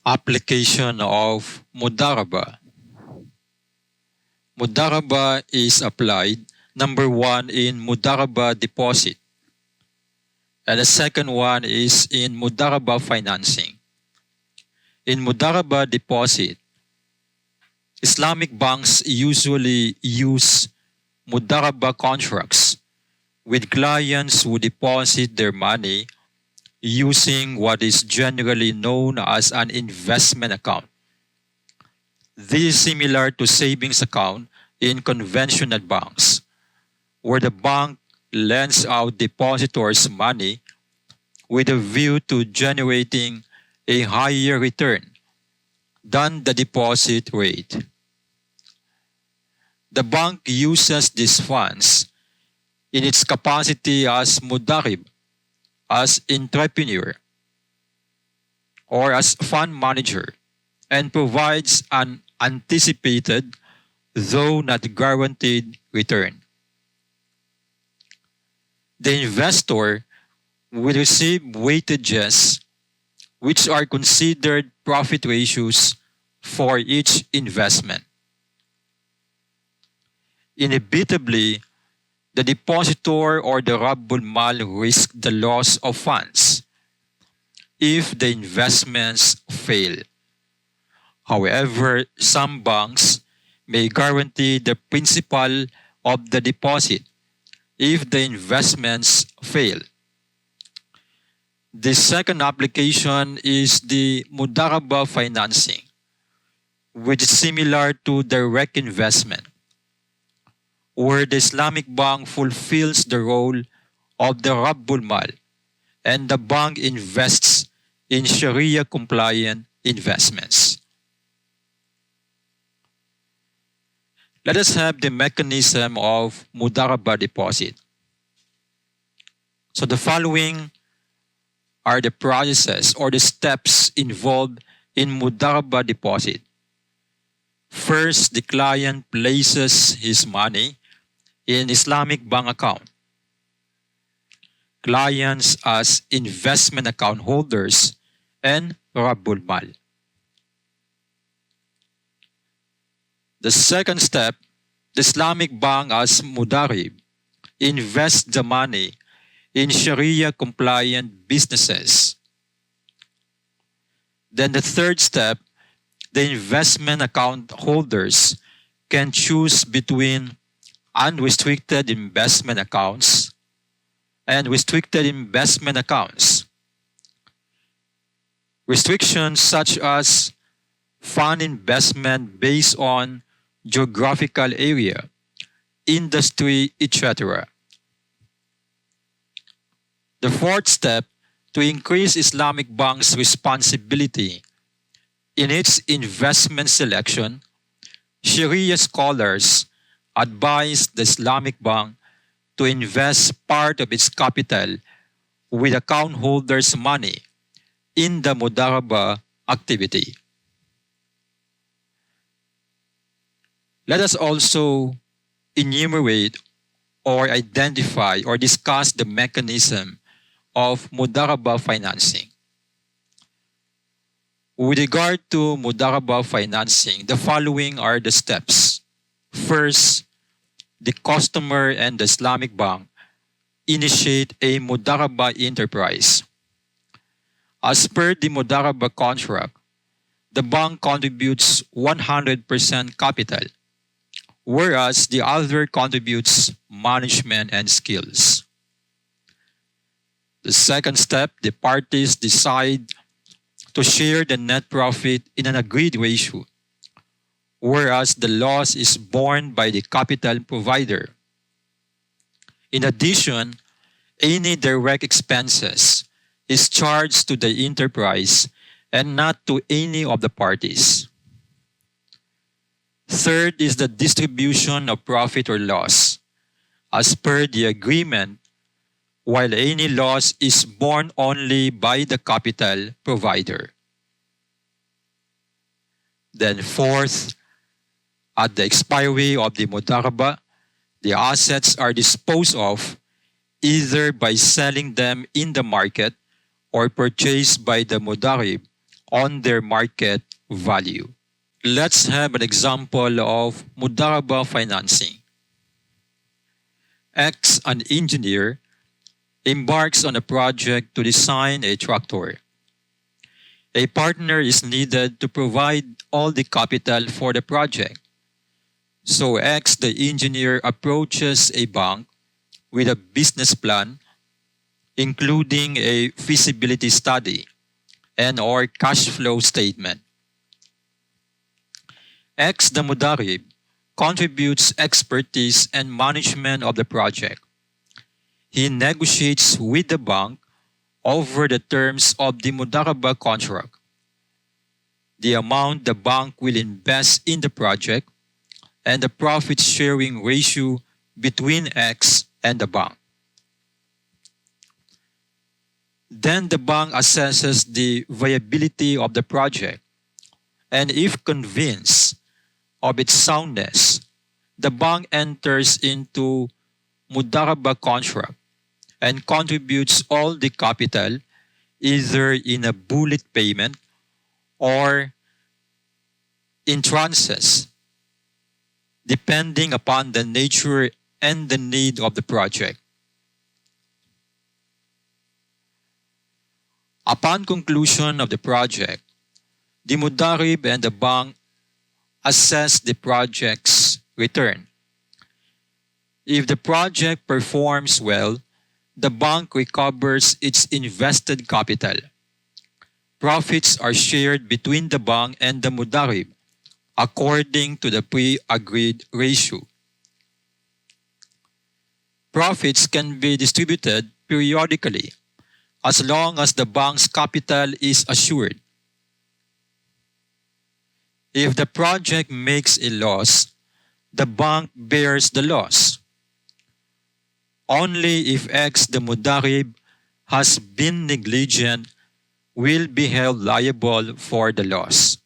Application of Mudaraba. Mudaraba is applied, number one, in Mudaraba deposit, and the second one is in Mudaraba financing. In Mudaraba deposit, Islamic banks usually use Mudaraba contracts with clients who deposit their money using what is generally known as an investment account. This is similar to savings account in conventional banks, where the bank lends out depositors money with a view to generating a higher return than the deposit rate. The bank uses these funds in its capacity as mudarib, as entrepreneur, or as fund manager, and provides an anticipated, though not guaranteed, return. The investor will receive weightages which are considered profit ratios for each investment. Inevitably, the depositor or the Rabbul Mal risk the loss of funds if the investments fail. However, some banks may guarantee the principal of the deposit if the investments fail. The second application is the Mudaraba financing, which is similar to direct investment, where the Islamic bank fulfills the role of the Rabbul Mal and the bank invests in Sharia compliant investments. Let us have the mechanism of Mudaraba deposit. So the following are the processes or the steps involved in Mudaraba deposit. First, the client places his money in Islamic bank account. Clients as investment account holders and Rabbul Mal. The second step, the Islamic bank as Mudarib invests the money in Sharia compliant businesses. Then the third step, the investment account holders can choose between unrestricted investment accounts and restricted investment accounts. Restrictions such as fund investment based on geographical area, industry, etc. The fourth step, to increase Islamic bank's responsibility in its investment selection, Sharia scholars advise the Islamic bank to invest part of its capital with account holders' money in the Mudaraba activity. Let us also enumerate or identify or discuss the mechanism of Mudaraba financing. With regard to Mudaraba financing, the following are the steps. First, the customer and the Islamic bank initiate a Mudaraba enterprise. As per the Mudaraba contract, the bank contributes 100% capital, whereas the other contributes management and skills. The second step, the parties decide to share the net profit in an agreed ratio, whereas the loss is borne by the capital provider. In addition, any direct expenses is charged to the enterprise and not to any of the parties. Third is the distribution of profit or loss. As per the agreement, while any loss is borne only by the capital provider. Then fourth, at the expiry of the Mudaraba, the assets are disposed of either by selling them in the market or purchased by the Mudarib on their market value. Let's have an example of Mudaraba financing. X, an engineer, embarks on a project to design a tractor. A partner is needed to provide all the capital for the project. So X, the engineer, approaches a bank with a business plan, including a feasibility study and or cash flow statement. X, the Mudarib, contributes expertise and management of the project. He negotiates with the bank over the terms of the Mudaraba contract, the amount the bank will invest in the project, and the profit sharing ratio between X and the bank. Then the bank assesses the viability of the project, and if convinced of its soundness, the bank enters into Mudaraba contract and contributes all the capital either in a bullet payment or in tranches, depending upon the nature and the need of the project. Upon conclusion of the project, the Mudarib and the bank assess the project's return. If the project performs well, the bank recovers its invested capital. Profits are shared between the bank and the Mudarib according to the pre-agreed ratio. Profits can be distributed periodically as long as the bank's capital is assured. If the project makes a loss, the bank bears the loss. Only if X, the Mudarib, has been negligent, will be held liable for the loss.